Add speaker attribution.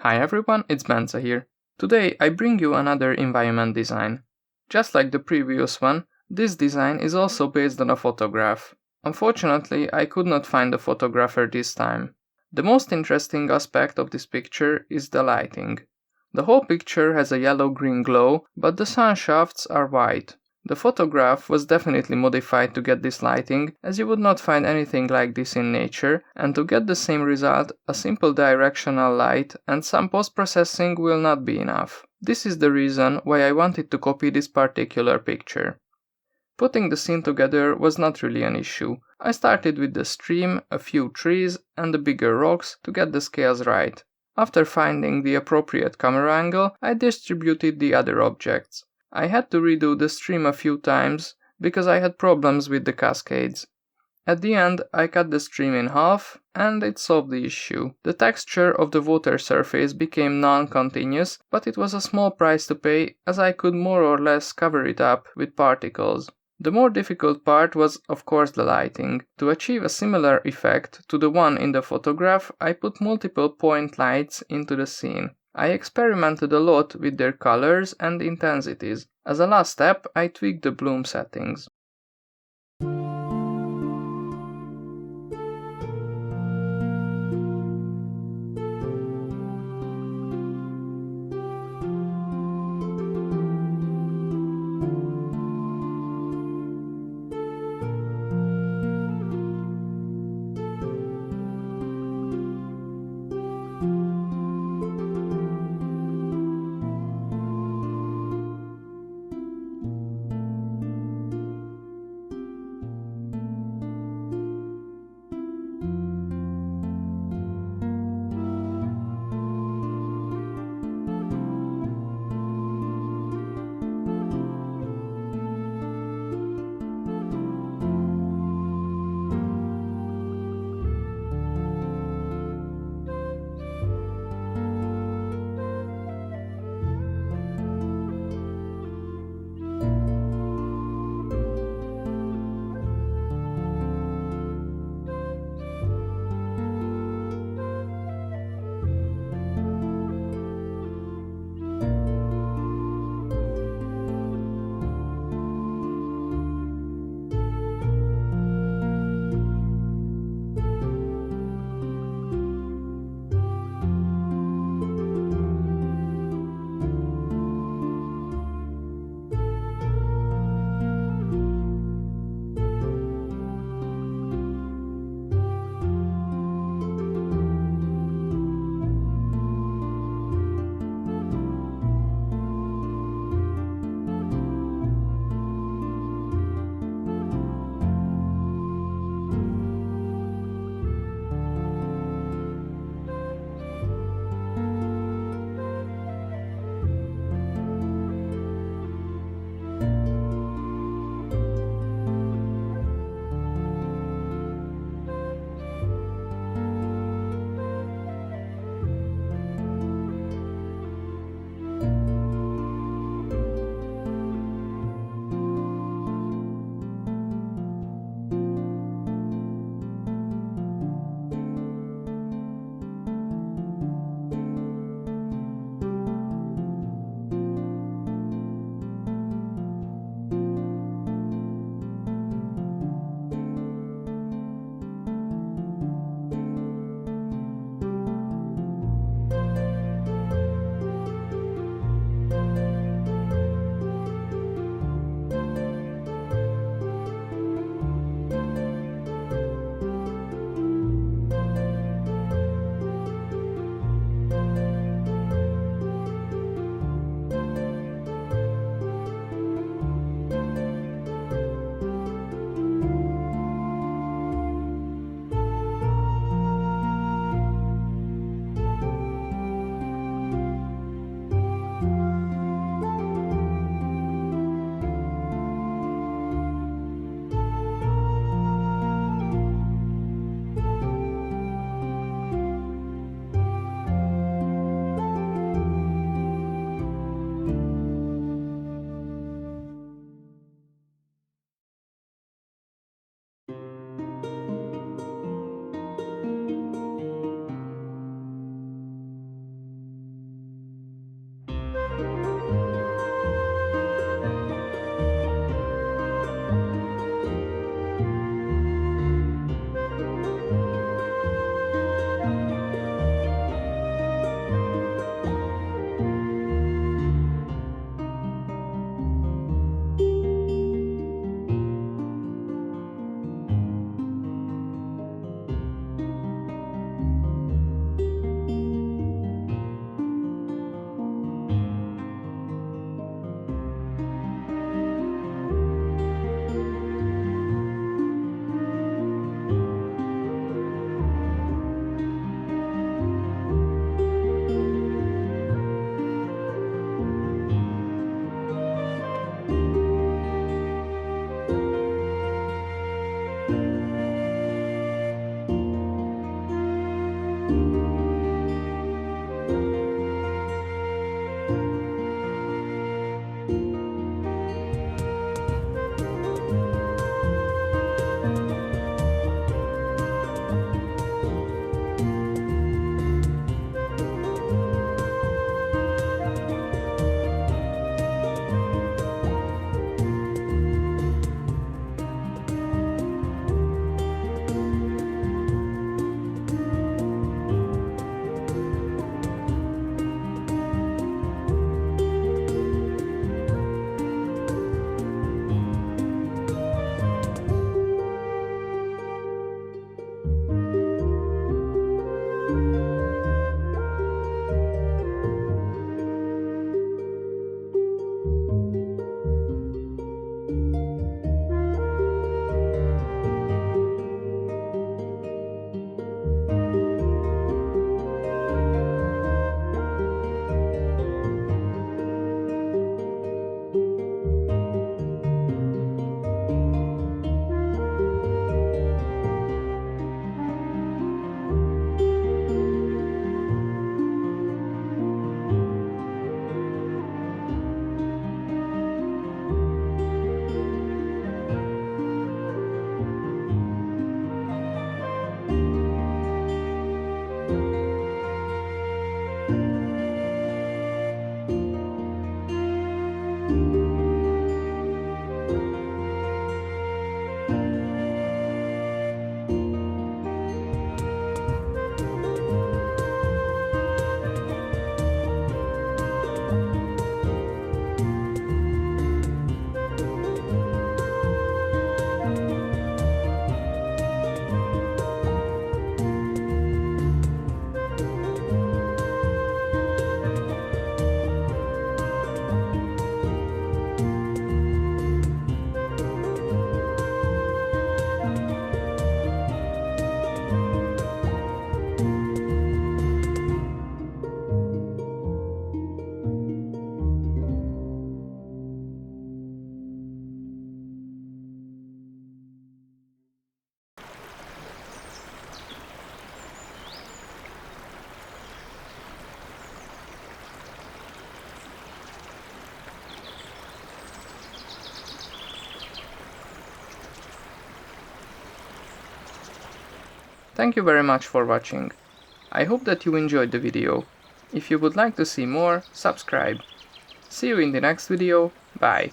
Speaker 1: Hi everyone, it's Benza here. Today I bring you another environment design. Just like the previous one, this design is also based on a photograph. Unfortunately, I could not find the photographer this time. The most interesting aspect of this picture is the lighting. The whole picture has a yellow-green glow, but the sun shafts are white. The photograph was definitely modified to get this lighting, as you would not find anything like this in nature, and to get the same result, a simple directional light and some post-processing will not be enough. This is the reason why I wanted to copy this particular picture. Putting the scene together was not really an issue. I started with the stream, a few trees, and the bigger rocks to get the scales right. After finding the appropriate camera angle, I distributed the other objects. I had to redo the stream a few times because I had problems with the cascades. At the end, I cut the stream in half and it solved the issue. The texture of the water surface became non-continuous, but it was a small price to pay as I could more or less cover it up with particles. The more difficult part was of course the lighting. To achieve a similar effect to the one in the photograph, I put multiple point lights into the scene. I experimented a lot with their colors and intensities. As a last step, I tweaked the bloom settings. Thank you very much for watching. I hope that you enjoyed the video. If you would like to see more, subscribe. See you in the next video. Bye.